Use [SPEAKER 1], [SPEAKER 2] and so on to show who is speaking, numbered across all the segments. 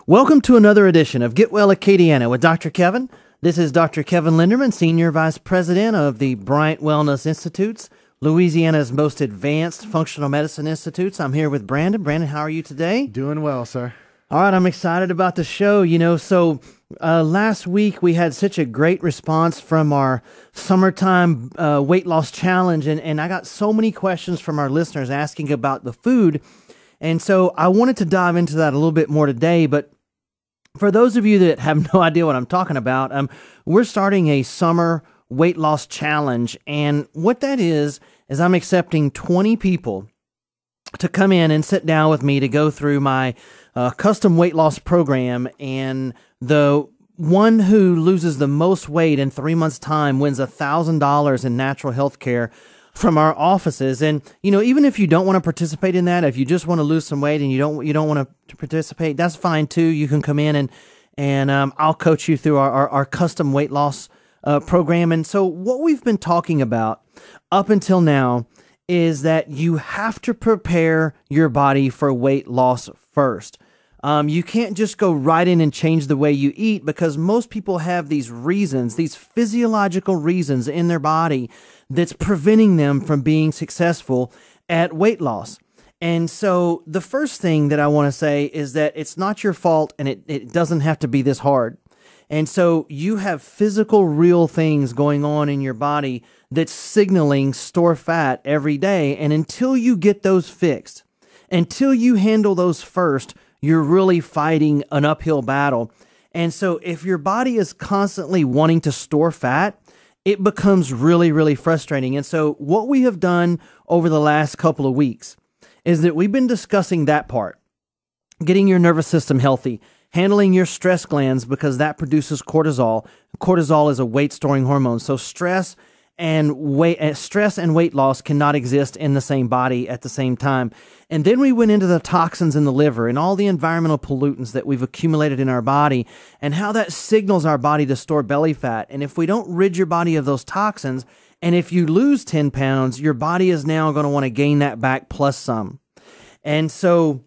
[SPEAKER 1] Welcome to another edition of Get Well Acadiana with Dr. Kevin. This is Dr. Kevin Linderman, Senior Vice President of the Bryant Wellness Institutes, Louisiana's most advanced functional medicine institutes. I'm here with Brandon. Brandon, how are you today?
[SPEAKER 2] Doing well, sir.
[SPEAKER 1] All right, I'm excited about the show. Last week we had such a great response from our summertime weight loss challenge, and I got so many questions from our listeners asking about the food. And so I wanted to dive into that a little bit more today, but for those of you that have no idea what I'm talking about, we're starting a summer weight loss challenge, and what that is I'm accepting 20 people to come in and sit down with me to go through my custom weight loss program, and the one who loses the most weight in 3 months' time wins $1,000 in natural health care from our offices. And even if you don't want to participate in that, if you just want to lose some weight and you don't want to participate, that's fine too. You can come in and I'll coach you through our custom weight loss program. And so what we've been talking about up until now is that you have to prepare your body for weight loss first. You can't just go right in and change the way you eat, because most people have these reasons, these physiological reasons in their body that's preventing them from being successful at weight loss. And so the first thing that I want to say is that it's not your fault, and it doesn't have to be this hard. And so you have physical, real things going on in your body that's signaling store fat every day. And until you get those fixed, until you handle those first, you're really fighting an uphill battle. And so if your body is constantly wanting to store fat, it becomes really, really frustrating. And so what we have done over the last couple of weeks is that we've been discussing that part, getting your nervous system healthy, handling your stress glands, because that produces cortisol. Cortisol is a weight-storing hormone. So stress and weight loss cannot exist in the same body at the same time. And then we went into the toxins in the liver and all the environmental pollutants that we've accumulated in our body and how that signals our body to store belly fat. And if we don't rid your body of those toxins, and if you lose 10 pounds, your body is now going to want to gain that back plus some. And so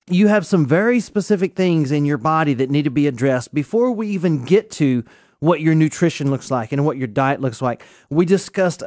[SPEAKER 1] you have some very specific things in your body that need to be addressed before we even get to what your nutrition looks like and what your diet looks like. We discussed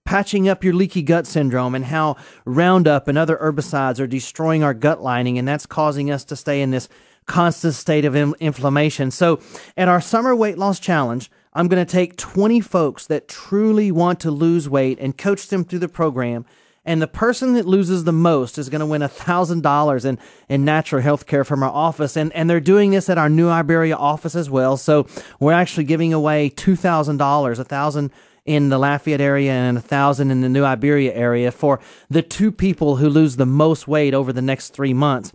[SPEAKER 1] patching up your leaky gut syndrome and how Roundup and other herbicides are destroying our gut lining, and that's causing us to stay in this constant state of inflammation. So at our summer weight loss challenge, I'm going to take 20 folks that truly want to lose weight and coach them through the program. And the person that loses the most is going to win $1,000 in natural health care from our office. And they're doing this at our New Iberia office as well. So we're actually giving away $2,000, $1,000 in the Lafayette area and $1,000 in the New Iberia area for the two people who lose the most weight over the next 3 months.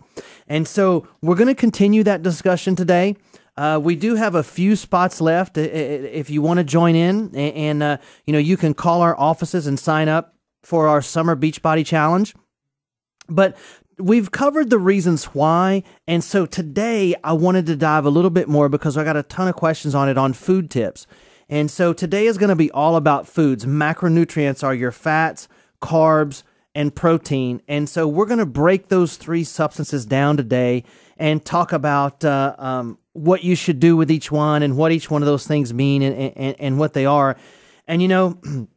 [SPEAKER 1] And so we're going to continue that discussion today. We do have a few spots left if you want to join in, and you can call our offices and sign up for our summer Beachbody challenge. But we've covered the reasons why, and so today I wanted to dive a little bit more because I got a ton of questions on it on food tips. And so today is going to be all about foods. Macronutrients are your fats, carbs, and protein. And so we're going to break those three substances down today and talk about what you should do with each one and what each one of those things mean and what they are. And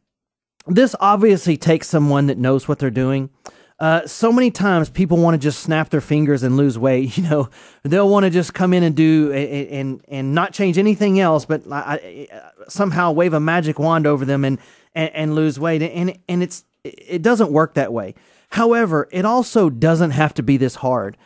[SPEAKER 1] this obviously takes someone that knows what they're doing. So many times people want to just snap their fingers and lose weight. They'll want to just come in and do and not change anything else, but somehow wave a magic wand over them and lose weight. And it doesn't work that way. However, it also doesn't have to be this hard.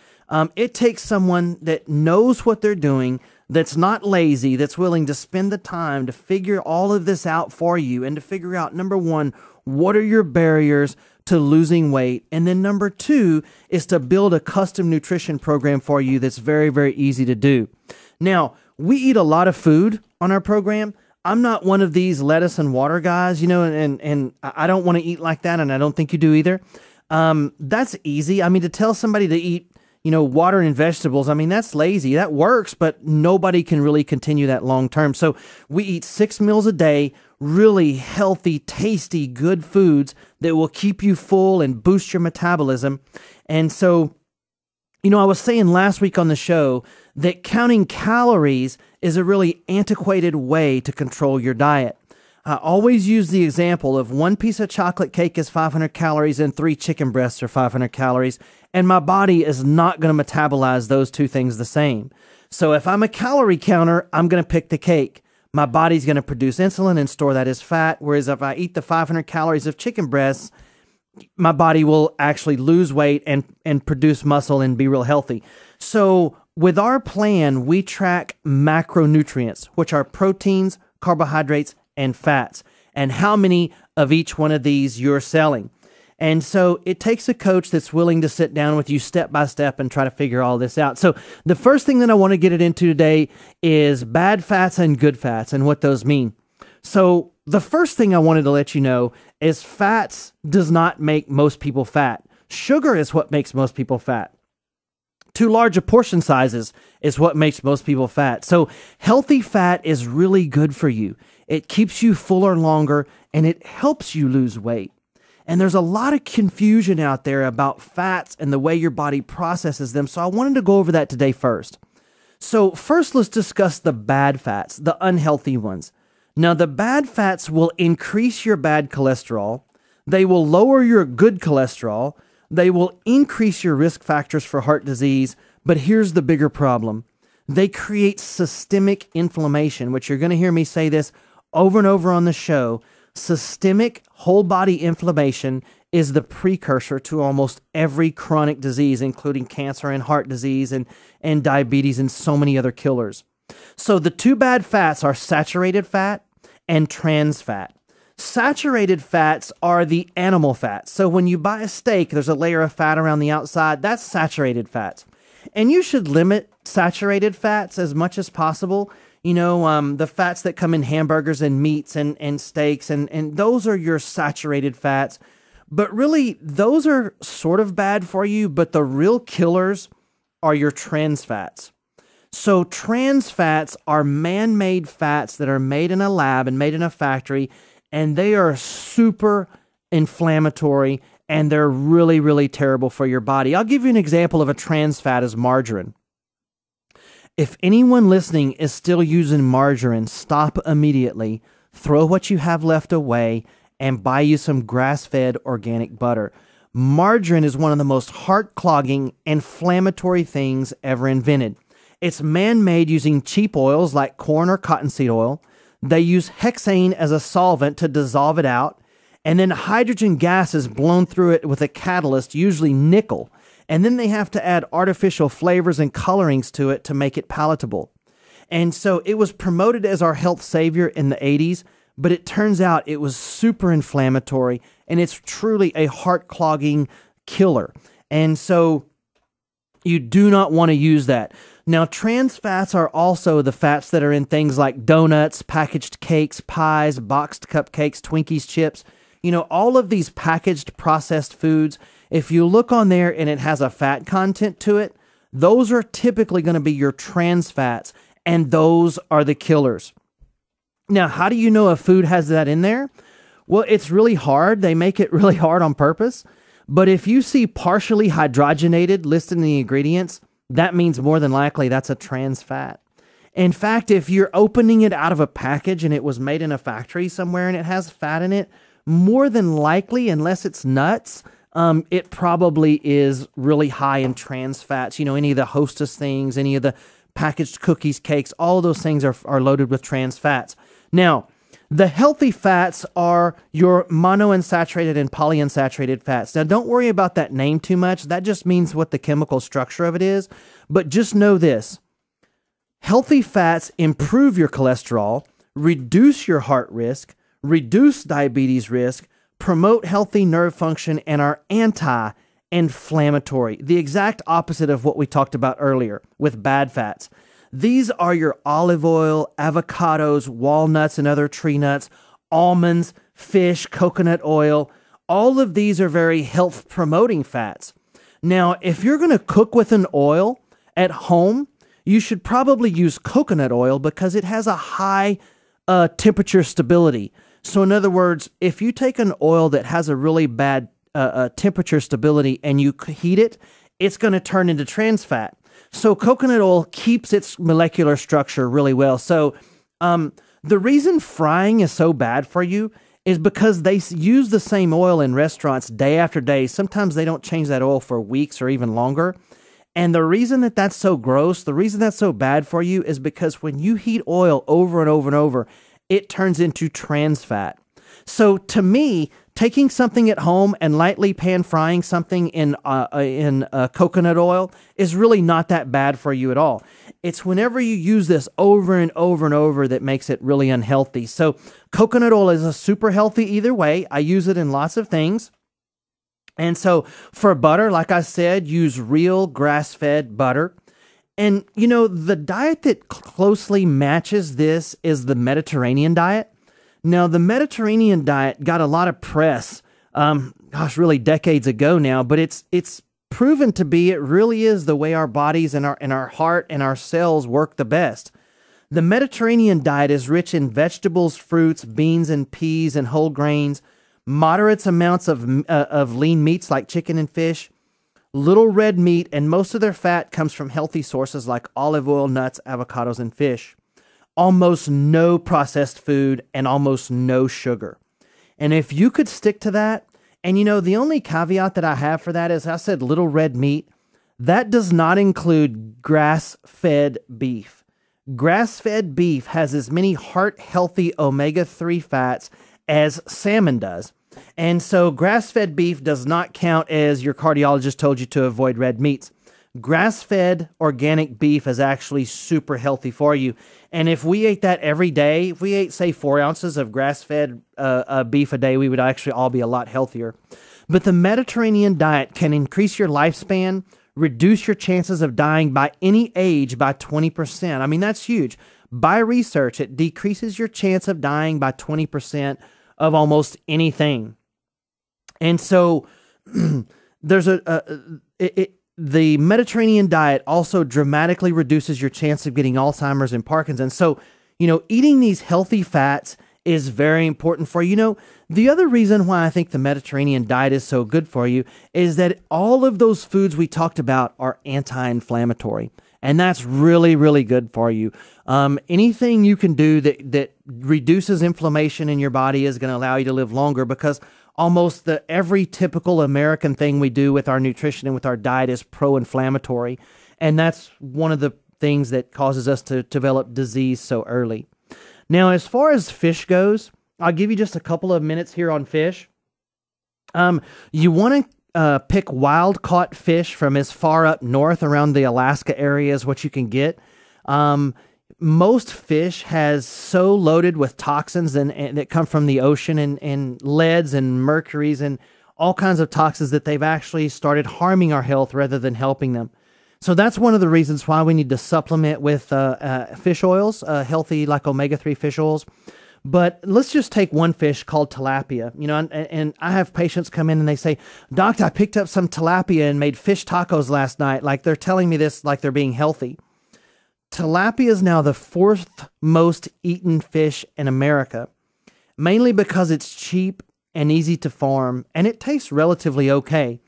[SPEAKER 1] It takes someone that knows what they're doing, that's not lazy, that's willing to spend the time to figure all of this out for you and to figure out, number one, what are your barriers to losing weight? And then number two is to build a custom nutrition program for you that's very, very easy to do. Now, we eat a lot of food on our program. I'm not one of these lettuce and water guys, and I don't want to eat like that, and I don't think you do either. That's easy. I mean, to tell somebody to eat water and vegetables, that's lazy. That works, but nobody can really continue that long term. So we eat 6 meals a day, really healthy, tasty, good foods that will keep you full and boost your metabolism. And so I was saying last week on the show that counting calories is a really antiquated way to control your diet. I always use the example of one piece of chocolate cake is 500 calories and 3 chicken breasts are 500 calories, and my body is not going to metabolize those two things the same. So if I'm a calorie counter, I'm going to pick the cake. My body's going to produce insulin and store that as fat, whereas if I eat the 500 calories of chicken breasts, my body will actually lose weight and produce muscle and be real healthy. So with our plan, we track macronutrients, which are proteins, carbohydrates, and fats, and how many of each one of these you're selling. And so it takes a coach that's willing to sit down with you step by step and try to figure all this out. So the first thing that I want to get it into today is bad fats and good fats and what those mean. So the first thing I wanted to let you know is fats does not make most people fat. Sugar is what makes most people fat. Too large a portion sizes is what makes most people fat. So healthy fat is really good for you. It keeps you fuller longer and it helps you lose weight. And there's a lot of confusion out there about fats and the way your body processes them. So I wanted to go over that today first. So first, let's discuss the bad fats, the unhealthy ones. Now, the bad fats will increase your bad cholesterol. They will lower your good cholesterol. They will increase your risk factors for heart disease. But here's the bigger problem. They create systemic inflammation, which you're going to hear me say this over and over on the show. Systemic whole body inflammation is the precursor to almost every chronic disease, including cancer and heart disease and diabetes and so many other killers. So the two bad fats are saturated fat and trans fat. Saturated fats are the animal fats. So when you buy a steak, there's a layer of fat around the outside. That's saturated fats. And you should limit saturated fats as much as possible. The fats that come in hamburgers and meats and steaks, and those are your saturated fats. But really, those are sort of bad for you, but the real killers are your trans fats. So trans fats are man-made fats that are made in a lab and made in a factory, and they are super inflammatory, and they're really, really terrible for your body. I'll give you an example of a trans fat as margarine. If anyone listening is still using margarine, stop immediately, throw what you have left away, and buy you some grass-fed organic butter. Margarine is one of the most heart-clogging, inflammatory things ever invented. It's man-made using cheap oils like corn or cottonseed oil. They use hexane as a solvent to dissolve it out, and then hydrogen gas is blown through it with a catalyst, usually nickel. And then they have to add artificial flavors and colorings to it to make it palatable. And so it was promoted as our health savior in the 80s, but it turns out it was super inflammatory, and it's truly a heart-clogging killer. And so you do not want to use that. Now, trans fats are also the fats that are in things like donuts, packaged cakes, pies, boxed cupcakes, Twinkies, chips. All of these packaged processed foods, if you look on there and it has a fat content to it, those are typically going to be your trans fats, and those are the killers. Now, how do you know a food has that in there? Well, it's really hard. They make it really hard on purpose. But if you see partially hydrogenated listed in the ingredients, that means more than likely that's a trans fat. In fact, if you're opening it out of a package and it was made in a factory somewhere and it has fat in it, more than likely, unless it's nuts, it probably is really high in trans fats. Any of the Hostess things, any of the packaged cookies, cakes, all of those things are loaded with trans fats. Now, the healthy fats are your monounsaturated and polyunsaturated fats. Now, don't worry about that name too much. That just means what the chemical structure of it is. But just know this. Healthy fats improve your cholesterol, reduce your heart risk, reduce diabetes risk, promote healthy nerve function, and are anti-inflammatory. The exact opposite of what we talked about earlier with bad fats. These are your olive oil, avocados, walnuts and other tree nuts, almonds, fish, coconut oil. All of these are very health-promoting fats. Now, if you're going to cook with an oil at home, you should probably use coconut oil because it has a high temperature stability. So in other words, if you take an oil that has a really bad temperature stability and you heat it, it's going to turn into trans fat. So coconut oil keeps its molecular structure really well. So the reason frying is so bad for you is because they use the same oil in restaurants day after day. Sometimes they don't change that oil for weeks or even longer. And the reason that that's so gross, the reason that's so bad for you is because when you heat oil over and over and over, it turns into trans fat. So to me, taking something at home and lightly pan frying something in coconut oil is really not that bad for you at all. It's whenever you use this over and over and over that makes it really unhealthy. So coconut oil is a super healthy either way. I use it in lots of things. And so for butter, like I said, use real grass-fed butter. And, you know, the diet that closely matches this is the Mediterranean diet. Now, the Mediterranean diet got a lot of press, really decades ago now, but it's proven to be, it really is the way our bodies and our heart and our cells work the best. The Mediterranean diet is rich in vegetables, fruits, beans and peas and whole grains, moderate amounts of lean meats like chicken and fish, little red meat, and most of their fat comes from healthy sources like olive oil, nuts, avocados, and fish. Almost no processed food and almost no sugar. And if you could stick to that, and you know, the only caveat that I have for that is I said little red meat. That does not include grass-fed beef. Grass-fed beef has as many heart-healthy omega-3 fats as salmon does. And so grass-fed beef does not count as your cardiologist told you to avoid red meats. Grass-fed organic beef is actually super healthy for you. And if we ate that every day, if we ate, say, 4 ounces of grass-fed beef a day, we would actually all be a lot healthier. But the Mediterranean diet can increase your lifespan, reduce your chances of dying by any age by 20%. I mean, that's huge. By research, it decreases your chance of dying by 20% of almost anything. And so there's the Mediterranean diet also dramatically reduces your chance of getting Alzheimer's and Parkinson's. So, you know, eating these healthy fats is very important for you. You know, the other reason why I think the Mediterranean diet is so good for you is that all of those foods we talked about are anti-inflammatory. And that's really, really good for you. Anything you can do that reduces inflammation in your body is going to allow you to live longer, because almost every typical American thing we do with our nutrition and with our diet is pro-inflammatory. And that's one of the things that causes us to develop disease so early. Now, as far as fish goes, I'll give you just a couple of minutes here on fish. You want to pick wild-caught fish from as far up north around the Alaska area as what you can get. Most fish has so loaded with toxins and that come from the ocean and leads and mercuries and all kinds of toxins that they've actually started harming our health rather than helping them. So that's one of the reasons why we need to supplement with fish oils, healthy like omega-3 fish oils. But let's just take one fish called tilapia. You know, and I have patients come in and they say, "Doc, I picked up some tilapia and made fish tacos last night." Like, they're telling me this like they're being healthy. Tilapia is now the 4th most eaten fish in America, mainly because it's cheap and easy to farm, and it tastes relatively okay.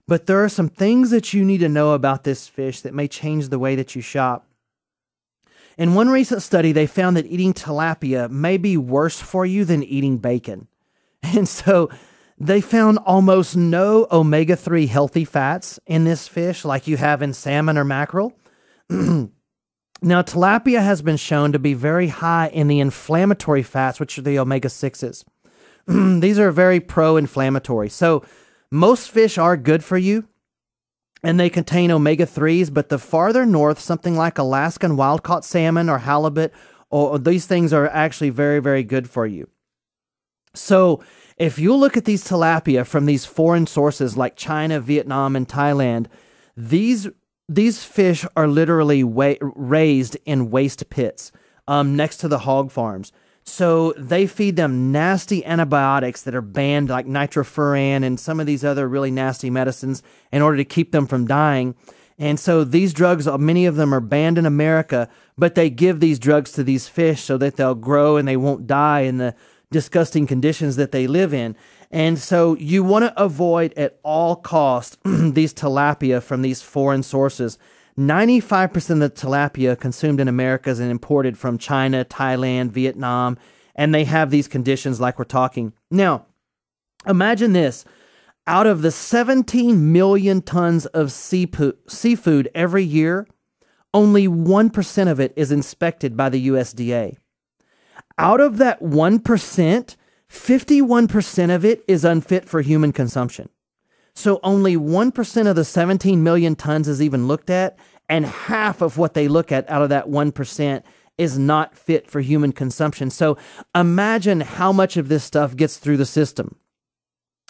[SPEAKER 1] But there are some things that you need to know about this fish that may change the way that you shop. In one recent study, they found that eating tilapia may be worse for you than eating bacon. And so they found almost no omega-3 healthy fats in this fish like you have in salmon or mackerel. Now, tilapia has been shown to be very high in the inflammatory fats, which are the omega-6s. These are very pro-inflammatory. So most fish are good for you, and they contain omega-3s, but the farther north, something like Alaskan wild-caught salmon or halibut, or these things are actually very, very good for you. So if you look at these tilapia from these foreign sources like China, Vietnam, and Thailand, these fish are literally raised in waste pits next to the hog farms. So they feed them nasty antibiotics that are banned, like nitrofuran and some of these other really nasty medicines, in order to keep them from dying. And so these drugs, many of them are banned in America, but they give these drugs to these fish so that they'll grow and they won't die in the disgusting conditions that they live in. And so you want to avoid at all costs these tilapia from these foreign sources. 95% of the tilapia consumed in America is imported from China, Thailand, Vietnam, and they have these conditions like we're talking. Now, imagine this. Out of the 17 million tons of seafood every year, only 1% of it is inspected by the USDA. Out of that 1%, 51% of it is unfit for human consumption. So only 1% of the 17 million tons is even looked at, and half of what they look at out of that 1% is not fit for human consumption. So imagine how much of this stuff gets through the system.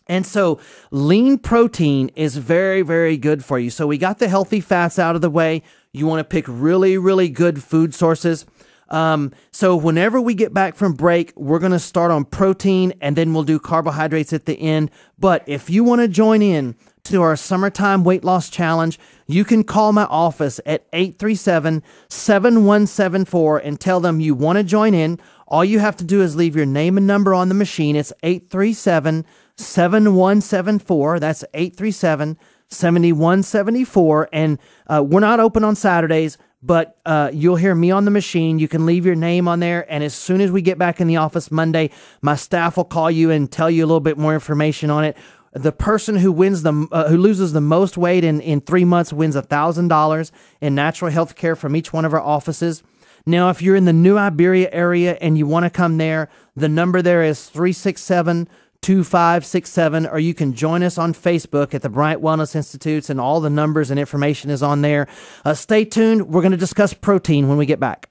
[SPEAKER 1] And so lean protein is very, very good for you. So we got the healthy fats out of the way. You want to pick really, really good food sources. So whenever we get back from break, we're going to start on protein and then we'll do carbohydrates at the end. But if you want to join in to our summertime weight loss challenge, you can call my office at 837-7174 and tell them you want to join in. All you have to do is leave your name and number on the machine. It's 837-7174. That's 837-7174. And we're not open on Saturdays, but you'll hear me on the machine. You can leave your name on there, and as soon as we get back in the office Monday, my staff will call you and tell you a little bit more information on it. The person who wins who loses the most weight in 3 months wins $1,000 in natural health care from each one of our offices. Now, if you're in the New Iberia area and you want to come there, the number there is 367-2567, or you can join us on Facebook at the Bryant Wellness Institutes, and all the numbers and information is on there. Stay tuned. We're going to discuss protein when we get back.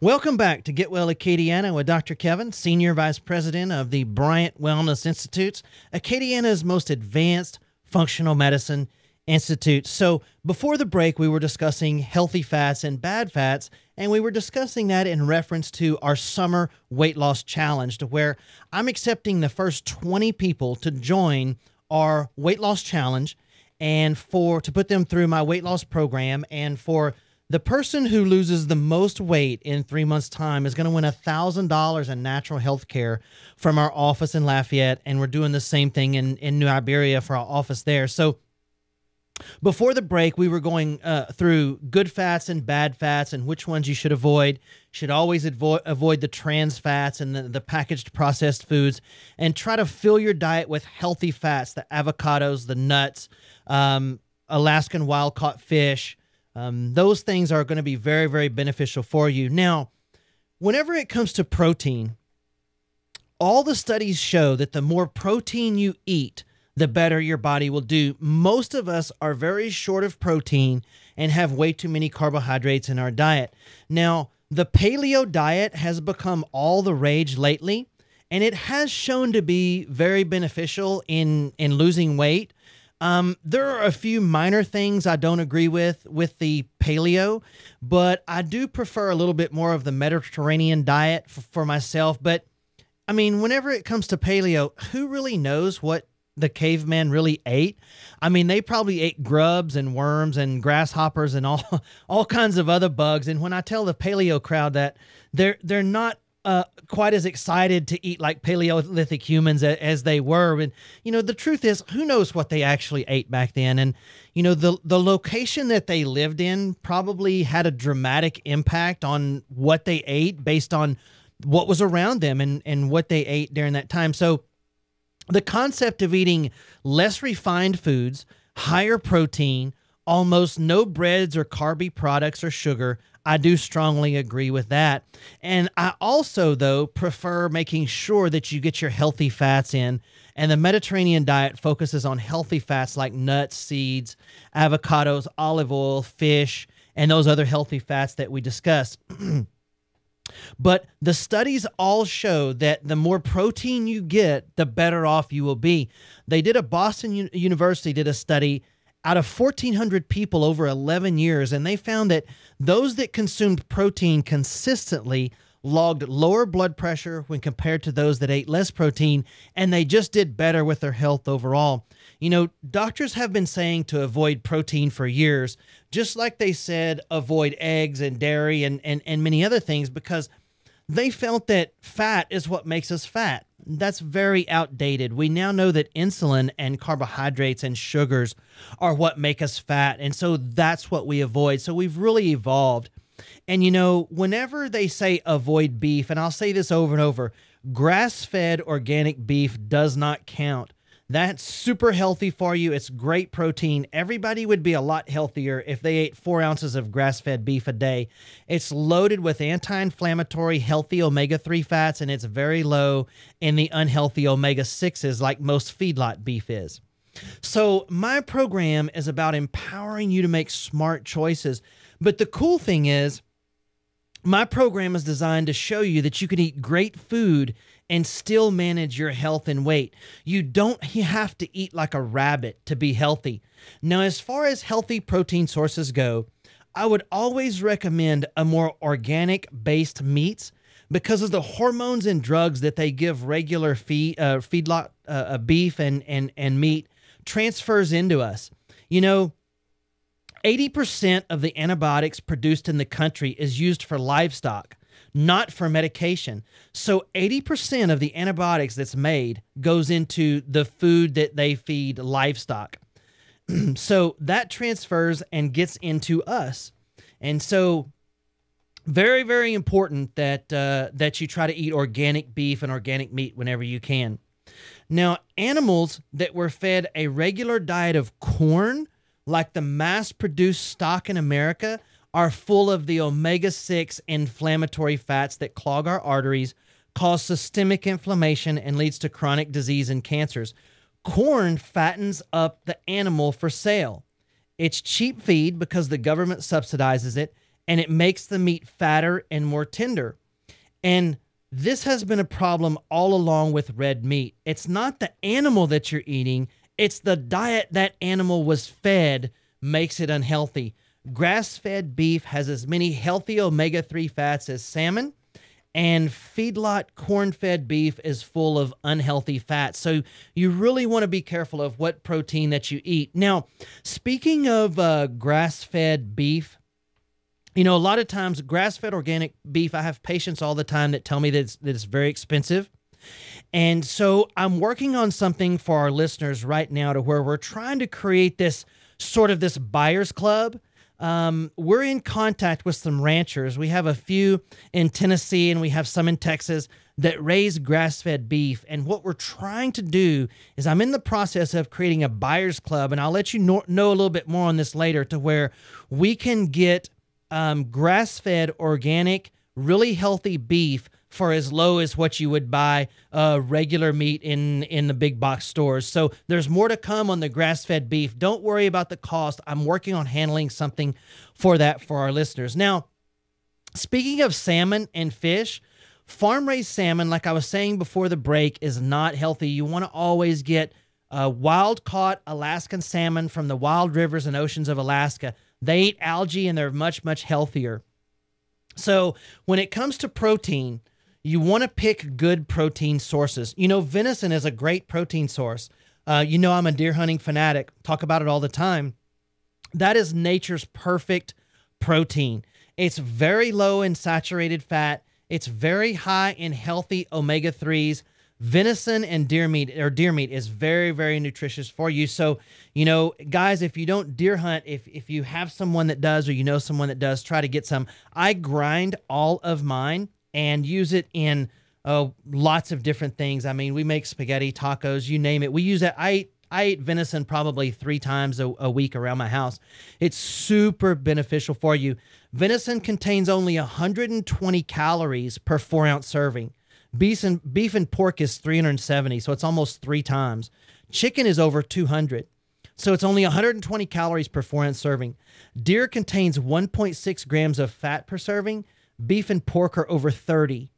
[SPEAKER 1] Welcome back to Get Well Acadiana with Dr. Kevin, Senior Vice President of the Bryant Wellness Institutes, Acadiana's most advanced functional medicine institute. So before the break, we were discussing healthy fats and bad fats, and we were discussing that in reference to our summer weight loss challenge, to where I'm accepting the first 20 people to join our weight loss challenge and to put them through my weight loss program. And for the person who loses the most weight in 3 months' time is going to win $1,000 in natural health care from our office in Lafayette. And we're doing the same thing in New Iberia for our office there. So before the break, we were going through good fats and bad fats and which ones you should avoid. Should always avoid the trans fats and the packaged processed foods, and try to fill your diet with healthy fats, the avocados, the nuts, Alaskan wild-caught fish. Those things are going to be very, very beneficial for you. Now, whenever it comes to protein, all the studies show that the more protein you eat, the better your body will do. Most of us are very short of protein and have way too many carbohydrates in our diet. Now, the paleo diet has become all the rage lately, and it has shown to be very beneficial in losing weight. There are a few minor things I don't agree with the paleo, but I do prefer a little bit more of the Mediterranean diet for myself. But I mean, whenever it comes to paleo, who really knows what the caveman really ate? I mean, they probably ate grubs and worms and grasshoppers and all kinds of other bugs. And when I tell the paleo crowd that they're not quite as excited to eat like Paleolithic humans as they were. And, you know, the truth is, who knows what they actually ate back then? And, you know, the location that they lived in probably had a dramatic impact on what they ate based on what was around them and what they ate during that time. So the concept of eating less refined foods, higher protein, almost no breads or carby products or sugar, I do strongly agree with that. And I also, though, prefer making sure that you get your healthy fats in. And the Mediterranean diet focuses on healthy fats like nuts, seeds, avocados, olive oil, fish, and those other healthy fats that we discussed. But the studies all show that the more protein you get, the better off you will be. Boston University did a study out of 1,400 people over 11 years, and they found that those that consumed protein consistently logged lower blood pressure when compared to those that ate less protein, and they just did better with their health overall. You know, doctors have been saying to avoid protein for years, just like they said avoid eggs and dairy and many other things, because they felt that fat is what makes us fat. that's very outdated. We now know that insulin and carbohydrates and sugars are what make us fat. And so that's what we avoid. So we've really evolved. And, you know, whenever they say avoid beef, and I'll say this over and over, grass-fed organic beef does not count. That's super healthy for you. It's great protein. Everybody would be a lot healthier if they ate 4 ounces of grass-fed beef a day. It's loaded with anti-inflammatory, healthy omega-3 fats, and it's very low in the unhealthy omega-6s like most feedlot beef is. So my program is about empowering you to make smart choices. But the cool thing is, my program is designed to show you that you can eat great food and still manage your health and weight. You don't have to eat like a rabbit to be healthy. Now, as far as healthy protein sources go, I would always recommend a more organic-based meats because of the hormones and drugs that they give regular feedlot beef and meat transfers into us. You know, 80% of the antibiotics produced in the country is used for livestock, not for medication. So 80% of the antibiotics that's made goes into the food that they feed livestock. So that transfers and gets into us. And so very, very important that that you try to eat organic beef and organic meat whenever you can. Now, animals that were fed a regular diet of corn, like the mass-produced stock in America, are full of the omega-6 inflammatory fats that clog our arteries, cause systemic inflammation, and leads to chronic disease and cancers. Corn fattens up the animal for sale. It's cheap feed because the government subsidizes it, and it makes the meat fatter and more tender. And this has been a problem all along with red meat. It's not the animal that you're eating, it's the diet that animal was fed makes it unhealthy. Grass-fed beef has as many healthy omega-3 fats as salmon, and feedlot corn-fed beef is full of unhealthy fats. So you really want to be careful of what protein that you eat. Now, speaking of grass-fed beef, you know, a lot of times grass-fed organic beef, I have patients all the time that tell me that it's very expensive. And so I'm working on something for our listeners right now to where we're trying to create this sort of this buyer's club. We're in contact with some ranchers. We have a few in Tennessee and we have some in Texas that raise grass-fed beef. And what we're trying to do is I'm in the process of creating a buyer's club, and I'll let you know a little bit more on this later, to where we can get grass-fed, organic, really healthy beef for as low as what you would buy regular meat in the big box stores. So there's more to come on the grass-fed beef. Don't worry about the cost. I'm working on handling something for that for our listeners. Now, speaking of salmon and fish, farm-raised salmon, like I was saying before the break, is not healthy. You want to always get wild-caught Alaskan salmon from the wild rivers and oceans of Alaska. They eat algae and they're much, much healthier. So when it comes to protein, you want to pick good protein sources. You know, venison is a great protein source. You know, I'm a deer hunting fanatic. Talk about it all the time. That is nature's perfect protein. It's very low in saturated fat. It's very high in healthy omega-3s. Venison and deer meat is very, very nutritious for you. So, you know, guys, if you don't deer hunt, if you have someone that does, or you know someone that does, try to get some. I grind all of mine and use it in lots of different things. I mean, we make spaghetti, tacos, you name it. We use that. I eat venison probably 3 times a week around my house. It's super beneficial for you. Venison contains only 120 calories per 4-ounce serving. Beef and pork is 370, so it's almost 3 times. Chicken is over 200, so it's only 120 calories per 4-ounce serving. Deer contains 1.6 grams of fat per serving. Beef and pork are over 30.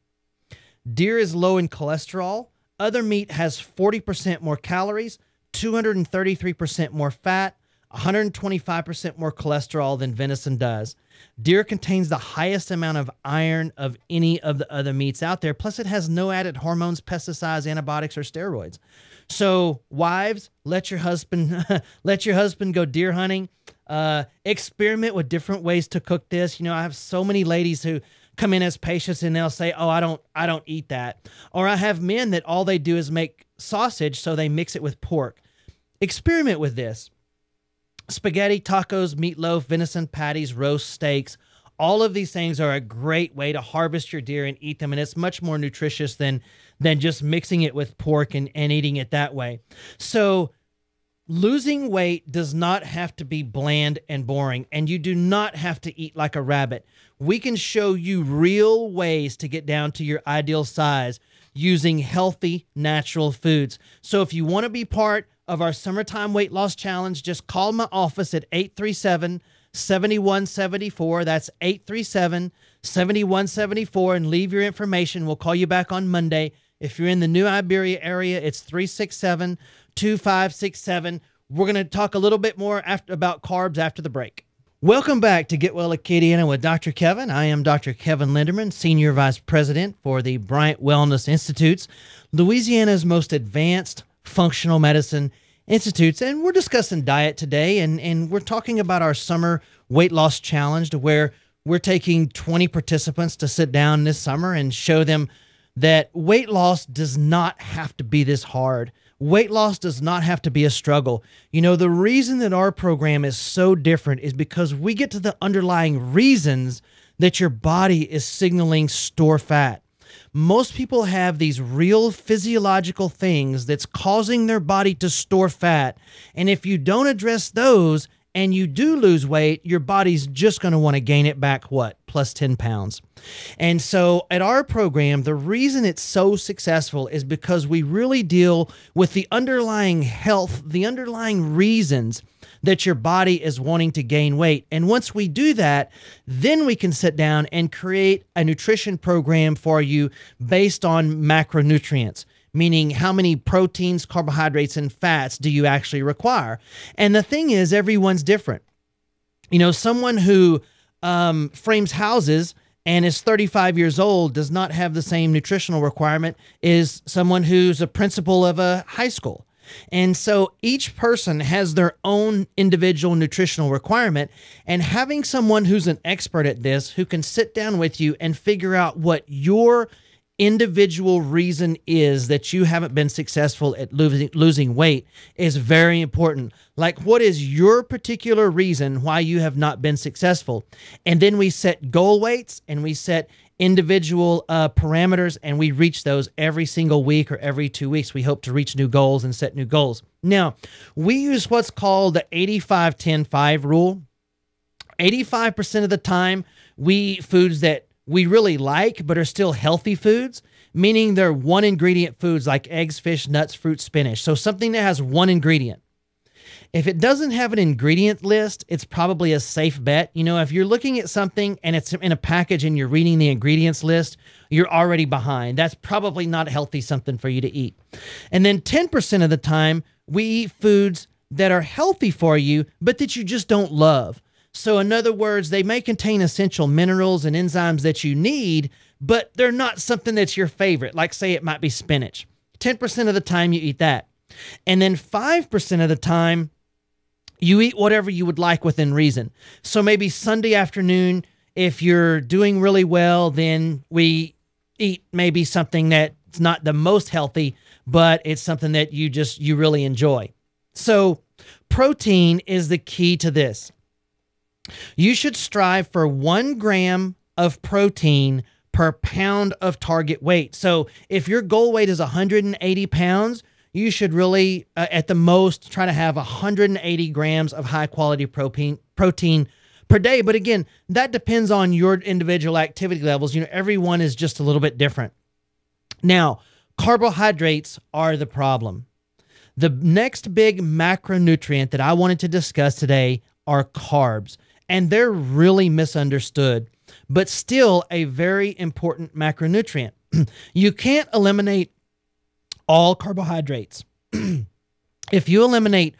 [SPEAKER 1] Deer is low in cholesterol. Other meat has 40% more calories, 233% more fat, 125% more cholesterol than venison does. Deer contains the highest amount of iron of any of the other meats out there. Plus, it has no added hormones, pesticides, antibiotics, or steroids. So, wives, let your husband go deer hunting. Experiment with different ways to cook this. You know, I have so many ladies who come in as patients and they'll say, oh, I don't eat that. Or I have men that all they do is make sausage, so they mix it with pork. Experiment with this. Spaghetti, tacos, meatloaf, venison patties, roast steaks. All of these things are a great way to harvest your deer and eat them, and it's much more nutritious than just mixing it with pork and eating it that way. So losing weight does not have to be bland and boring, and you do not have to eat like a rabbit. We can show you real ways to get down to your ideal size using healthy, natural foods. So if you want to be part of our summertime weight loss challenge, just call my office at 837-7174. That's 837-7174, and leave your information. We'll call you back on Monday. If you're in the New Iberia area, it's 367-2567. We're going to talk a little bit more about carbs after the break. Welcome back to Get Well Acadiana with Dr. Kevin. I am Dr. Kevin Linderman, Senior Vice President for the Bryant Wellness Institutes, Louisiana's most advanced functional medicine institutes. And we're discussing diet today, and we're talking about our summer weight loss challenge, where we're taking 20 participants to sit down this summer and show them that weight loss does not have to be this hard. Weight loss does not have to be a struggle. You know, the reason that our program is so different is because we get to the underlying reasons that your body is signaling store fat. Most people have these real physiological things that's causing their body to store fat. And if you don't address those and you do lose weight, your body's just going to want to gain it back, plus 10 pounds. And so at our program, the reason it's so successful is because we really deal with the underlying health, the underlying reasons that your body is wanting to gain weight. And once we do that, then we can sit down and create a nutrition program for you based on macronutrients, meaning how many proteins, carbohydrates, and fats do you actually require. And the thing is, everyone's different. You know, someone who frames houses and is 35 years old does not have the same nutritional requirement as someone who's a principal of a high school. And so each person has their own individual nutritional requirement, and having someone who's an expert at this, who can sit down with you and figure out what your individual reason is that you haven't been successful at losing weight, is very important. Like, what is your particular reason why you have not been successful? And then we set goal weights and we set individual parameters, and we reach those every single week or every 2 weeks. We hope to reach new goals and set new goals. Now, we use what's called the 85-10-5 rule. 85% of the time, we eat foods that we really like but are still healthy foods, meaning they're one ingredient foods like eggs, fish, nuts, fruit, spinach. So something that has one ingredient. If it doesn't have an ingredient list, it's probably a safe bet. You know, if you're looking at something and it's in a package and you're reading the ingredients list, you're already behind. That's probably not healthy, something for you to eat. And then 10% of the time, we eat foods that are healthy for you, but that you just don't love. So in other words, they may contain essential minerals and enzymes that you need, but they're not something that's your favorite. Like, say it might be spinach. 10% of the time you eat that. And then 5% of the time, you eat whatever you would like within reason. So maybe Sunday afternoon, if you're doing really well, then we eat maybe something that's not the most healthy, but it's something that you really enjoy. So protein is the key to this. You should strive for 1 gram of protein per pound of target weight. So if your goal weight is 180 pounds, you should really, at the most, try to have 180 grams of high-quality protein per day. But again, that depends on your individual activity levels. You know, everyone is just a little bit different. Now, carbohydrates are the problem. The next big macronutrient that I wanted to discuss today are carbs, and they're really misunderstood, but still a very important macronutrient. You can't eliminate all carbohydrates. If you eliminate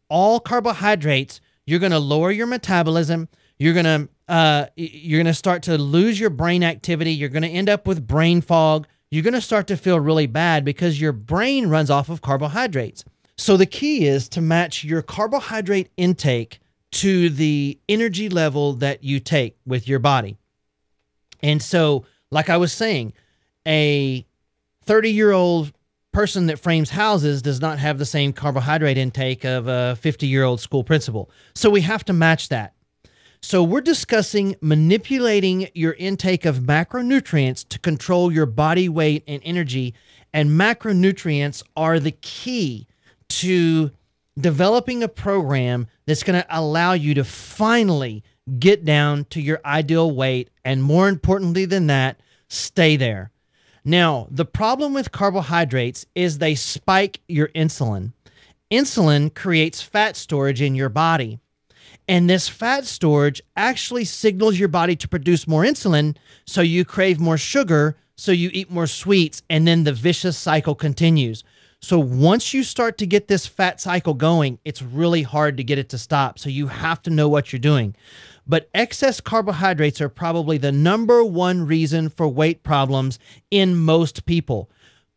[SPEAKER 1] all carbohydrates, you're going to lower your metabolism. You're going to start to lose your brain activity. You're going to end up with brain fog. You're going to start to feel really bad because your brain runs off of carbohydrates. So the key is to match your carbohydrate intake to the energy level that you take with your body. And so, like I was saying, a 30-year-old person that frames houses does not have the same carbohydrate intake of a 50-year-old school principal. So we have to match that. So we're discussing manipulating your intake of macronutrients to control your body weight and energy. And macronutrients are the key to developing a program that's going to allow you to finally get down to your ideal weight. And more importantly than that, stay there. Now, the problem with carbohydrates is they spike your insulin. Insulin creates fat storage in your body. And this fat storage actually signals your body to produce more insulin, so you crave more sugar, so you eat more sweets, and then the vicious cycle continues. So once you start to get this fat cycle going, it's really hard to get it to stop. So you have to know what you're doing. But excess carbohydrates are probably the #1 reason for weight problems in most people.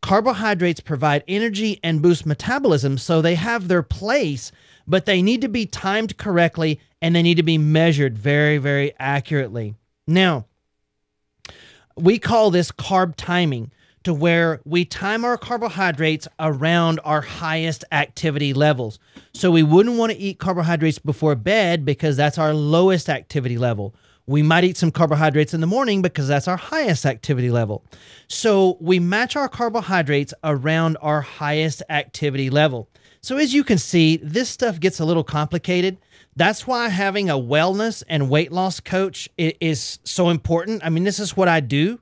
[SPEAKER 1] Carbohydrates provide energy and boost metabolism, so they have their place, but they need to be timed correctly and they need to be measured very, very accurately. Now, we call this carb timing, to where we time our carbohydrates around our highest activity levels. So we wouldn't want to eat carbohydrates before bed because that's our lowest activity level. We might eat some carbohydrates in the morning because that's our highest activity level. So we match our carbohydrates around our highest activity level. So as you can see, this stuff gets a little complicated. That's why having a wellness and weight loss coach is so important. I mean, this is what I do.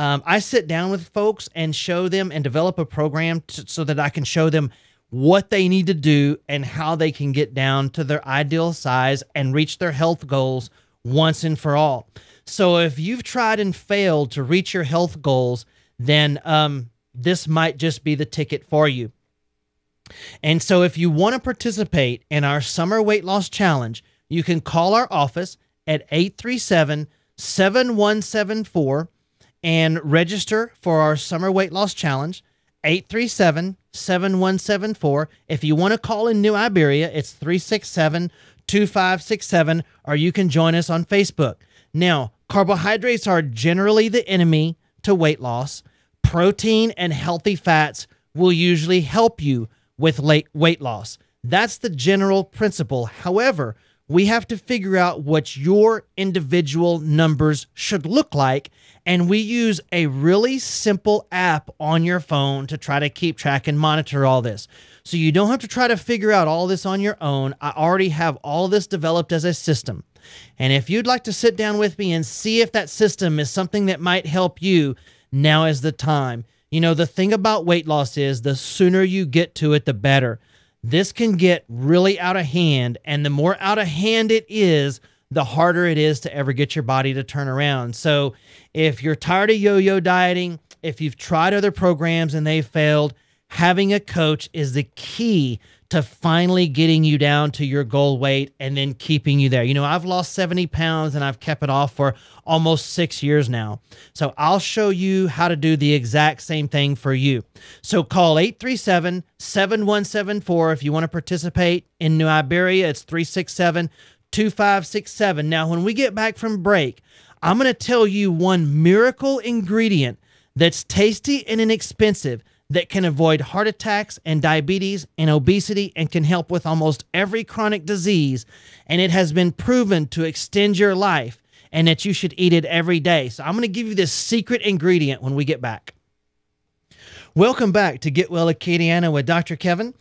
[SPEAKER 1] I sit down with folks and show them and develop a program so that I can show them what they need to do and how they can get down to their ideal size and reach their health goals once and for all. So if you've tried and failed to reach your health goals, then this might just be the ticket for you. And so if you want to participate in our summer weight loss challenge, you can call our office at 837-7174 and register for our summer weight loss challenge, 837-7174. If you want to call in New Iberia, it's 367-2567, or you can join us on Facebook. Now, carbohydrates are generally the enemy to weight loss. Protein and healthy fats will usually help you with weight loss. That's the general principle. However, we have to figure out what your individual numbers should look like, and we use a really simple app on your phone to try to keep track and monitor all this. So you don't have to try to figure out all this on your own. I already have all this developed as a system. And if you'd like to sit down with me and see if that system is something that might help you, now is the time. You know, the thing about weight loss is the sooner you get to it, the better. This can get really out of hand, and the more out of hand it is, the harder it is to ever get your body to turn around. So if you're tired of yo-yo dieting, if you've tried other programs and they've failed, having a coach is the key to finally getting you down to your goal weight and then keeping you there. You know, I've lost 70 pounds and I've kept it off for almost 6 years now. So I'll show you how to do the exact same thing for you. So call 837-7174 if you want to participate. In New Iberia, it's 367-2567. Now, when we get back from break, I'm going to tell you one miracle ingredient that's tasty and inexpensive that can avoid heart attacks and diabetes and obesity and can help with almost every chronic disease. And it has been proven to extend your life and that you should eat it every day. So I'm going to give you this secret ingredient when we get back. Welcome back to Get Well Acadiana with Dr. Kevin,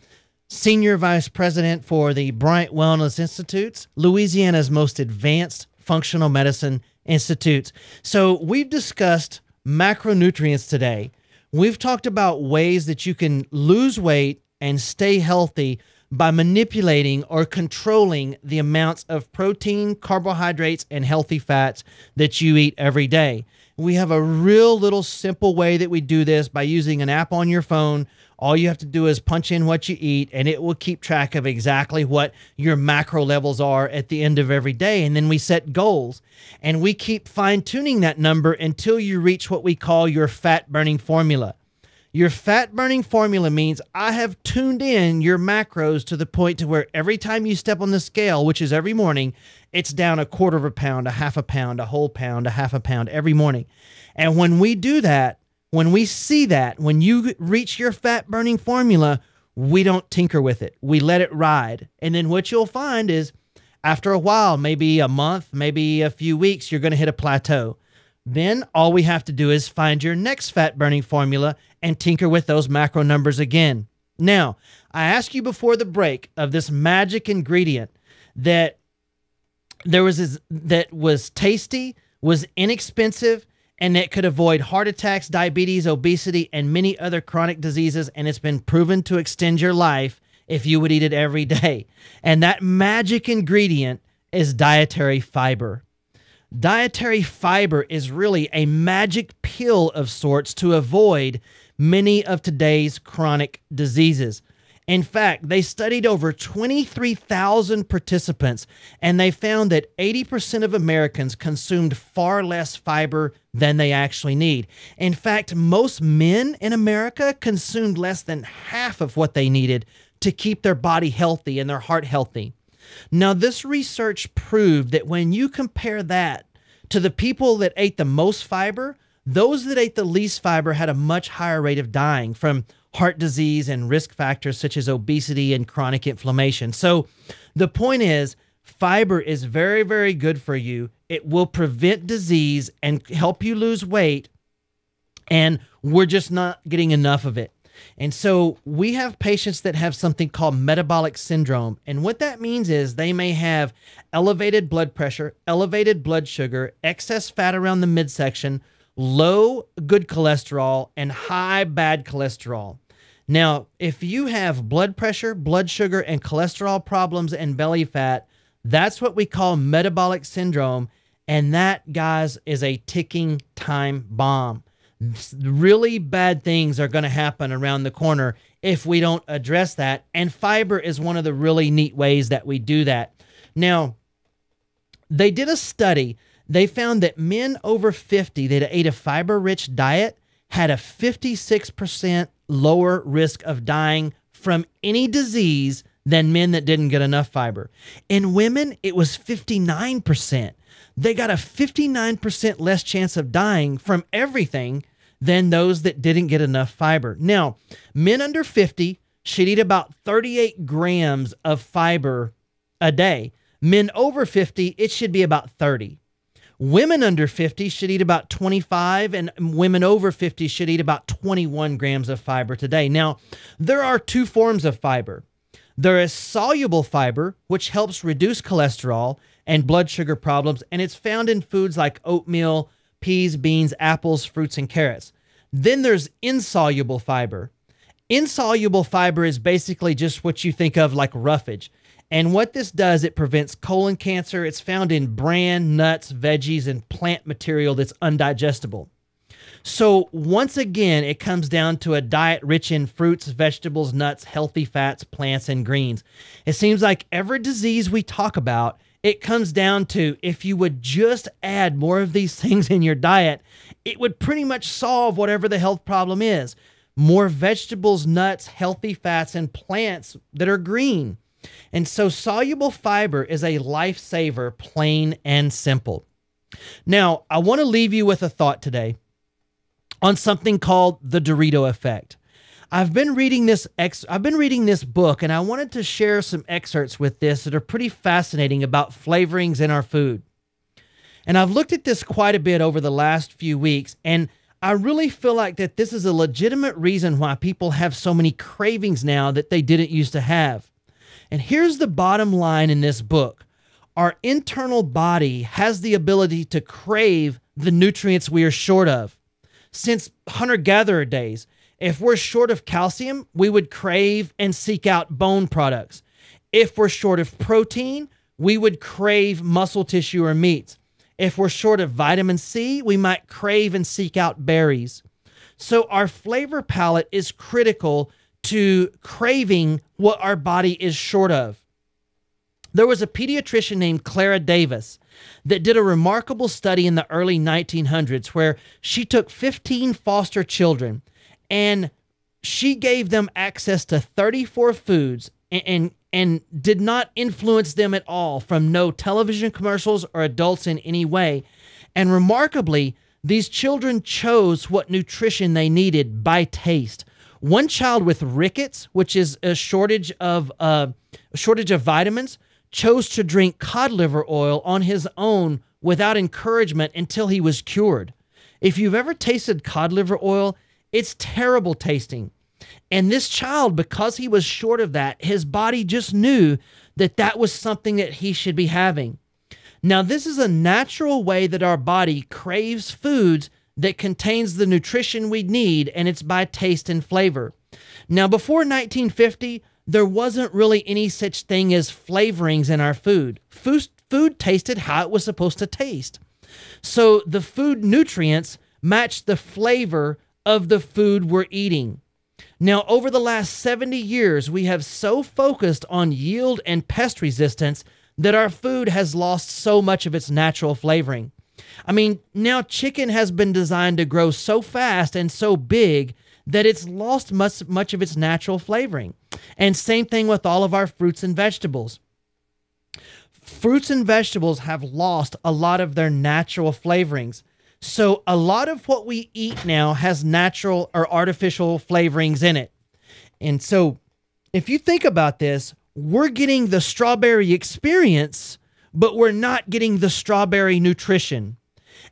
[SPEAKER 1] Senior Vice President for the Bryant Wellness Institutes, Louisiana's most advanced functional medicine institutes. So we've discussed macronutrients today. We've talked about ways that you can lose weight and stay healthy by manipulating or controlling the amounts of protein, carbohydrates, and healthy fats that you eat every day. We have a real little simple way that we do this by using an app on your phone. All you have to do is punch in what you eat, and it will keep track of exactly what your macro levels are at the end of every day. And then we set goals, and we keep fine-tuning that number until you reach what we call your fat-burning formula. Your fat-burning formula means I have tuned in your macros to the point to where every time you step on the scale, which is every morning, it's down a quarter of a pound, a half a pound, a whole pound, a half a pound every morning. And when we do that, when we see that, when you reach your fat-burning formula, we don't tinker with it. We let it ride. And then what you'll find is after a while, maybe a month, maybe a few weeks, you're going to hit a plateau. Then all we have to do is find your next fat-burning formula and tinker with those macro numbers again. Now, I asked you before the break of this magic ingredient that that was tasty, was inexpensive, and that could avoid heart attacks, diabetes, obesity, and many other chronic diseases, and it's been proven to extend your life if you would eat it every day. And that magic ingredient is dietary fiber. Dietary fiber is really a magic pill of sorts to avoid many of today's chronic diseases. In fact, they studied over 23,000 participants, and they found that 80% of Americans consumed far less fiber than they actually need. In fact, most men in America consumed less than half of what they needed to keep their body healthy and their heart healthy. Now, this research proved that when you compare that to the people that ate the most fiber, those that ate the least fiber had a much higher rate of dying from heart disease and risk factors such as obesity and chronic inflammation. So the point is, fiber is very, very good for you. It will prevent disease and help you lose weight, and we're just not getting enough of it. And so we have patients that have something called metabolic syndrome. And what that means is they may have elevated blood pressure, elevated blood sugar, excess fat around the midsection, low good cholesterol, and high bad cholesterol. Now, if you have blood pressure, blood sugar, and cholesterol problems and belly fat, that's what we call metabolic syndrome. And that, guys, is a ticking time bomb. Really bad things are going to happen around the corner if we don't address that. And fiber is one of the really neat ways that we do that. Now, they did a study. They found that men over 50 that ate a fiber-rich diet had a 56% lower risk of dying from any disease than men that didn't get enough fiber. In women, it was 59%. They got a 59% less chance of dying from everything than those that didn't get enough fiber. Now, men under 50 should eat about 38 grams of fiber a day. Men over 50, it should be about 30. Women under 50 should eat about 25, and women over 50 should eat about 21 grams of fiber today. Now, there are two forms of fiber. There is soluble fiber, which helps reduce cholesterol and blood sugar problems, and it's found in foods like oatmeal, peas, beans, apples, fruits, and carrots. Then there's insoluble fiber. Insoluble fiber is basically just what you think of like roughage. And what this does, it prevents colon cancer. It's found in bran, nuts, veggies, and plant material that's undigestible. So once again, it comes down to a diet rich in fruits, vegetables, nuts, healthy fats, plants, and greens. It seems like every disease we talk about, it comes down to if you would just add more of these things in your diet, it would pretty much solve whatever the health problem is. More vegetables, nuts, healthy fats, and plants that are green. And so soluble fiber is a lifesaver, plain and simple. Now, I want to leave you with a thought today on something called the Dorito effect. I've been reading this book, and I wanted to share some excerpts with this that are pretty fascinating about flavorings in our food. And I've looked at this quite a bit over the last few weeks, and I really feel like that this is a legitimate reason why people have so many cravings now that they didn't used to have. And here's the bottom line in this book. Our internal body has the ability to crave the nutrients we are short of. Since hunter-gatherer days, if we're short of calcium, we would crave and seek out bone products. If we're short of protein, we would crave muscle tissue or meats. If we're short of vitamin C, we might crave and seek out berries. So our flavor palette is critical to craving what our body is short of. There was a pediatrician named Clara Davis that did a remarkable study in the early 1900s where she took 15 foster children, and she gave them access to 34 foods and did not influence them at all, from no television commercials or adults in any way. And remarkably, these children chose what nutrition they needed by taste. One child with rickets, which is a shortage of vitamins, chose to drink cod liver oil on his own without encouragement until he was cured. If you've ever tasted cod liver oil, it's terrible tasting. And this child, because he was short of that, his body just knew that that was something that he should be having. Now, this is a natural way that our body craves foods that contains the nutrition we need, and it's by taste and flavor. Now, before 1950, there wasn't really any such thing as flavorings in our food. Food tasted how it was supposed to taste. So the food nutrients matched the flavor of the food we're eating. Now, over the last 70 years, we have so focused on yield and pest resistance that our food has lost so much of its natural flavoring. I mean, now chicken has been designed to grow so fast and so big that it's lost much of its natural flavoring. And same thing with all of our fruits and vegetables. Fruits and vegetables have lost a lot of their natural flavorings. So a lot of what we eat now has natural or artificial flavorings in it. And so if you think about this, we're getting the strawberry experience, but we're not getting the strawberry nutrition.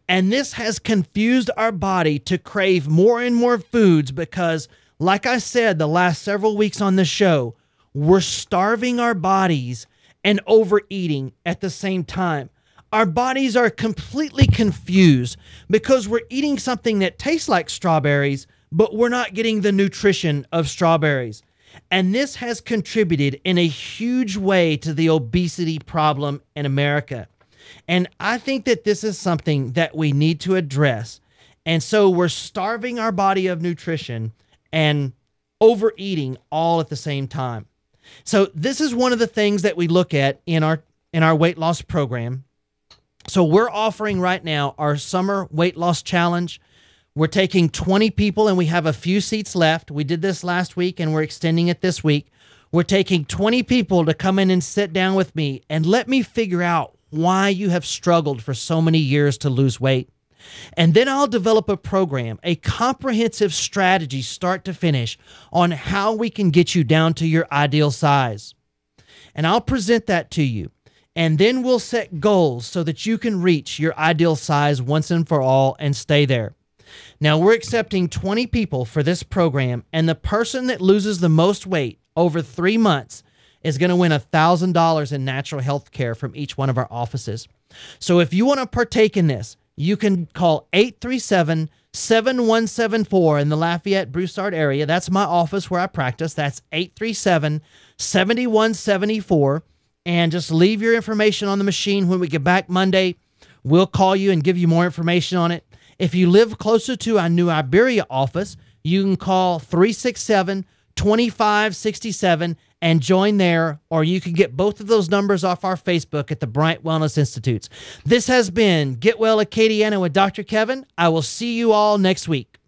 [SPEAKER 1] And this has confused our body to crave more and more foods because, like I said the last several weeks on the show, we're starving our bodies and overeating at the same time. Our bodies are completely confused because we're eating something that tastes like strawberries, but we're not getting the nutrition of strawberries. And this has contributed in a huge way to the obesity problem in America. And I think that this is something that we need to address. And so we're starving our body of nutrition and overeating all at the same time. So this is one of the things that we look at in our weight loss program. So we're offering right now our summer weight loss challenge. We're taking 20 people and we have a few seats left. We did this last week and we're extending it this week. We're taking 20 people to come in and sit down with me and let me figure out why you have struggled for so many years to lose weight. And then I'll develop a program, a comprehensive strategy, start to finish, on how we can get you down to your ideal size. And I'll present that to you. And then we'll set goals so that you can reach your ideal size once and for all and stay there. Now, we're accepting 20 people for this program, and the person that loses the most weight over 3 months is going to win $1,000 in natural health care from each one of our offices. So if you want to partake in this, you can call 837-7174 in the Lafayette Broussard area. That's my office where I practice. That's 837-7174. And just leave your information on the machine. When we get back Monday, we'll call you and give you more information on it. If you live closer to our New Iberia office, you can call 367-2567 and join there, or you can get both of those numbers off our Facebook at the Bryant Wellness Institutes. This has been Get Well Acadiana with Dr. Kevin. I will see you all next week.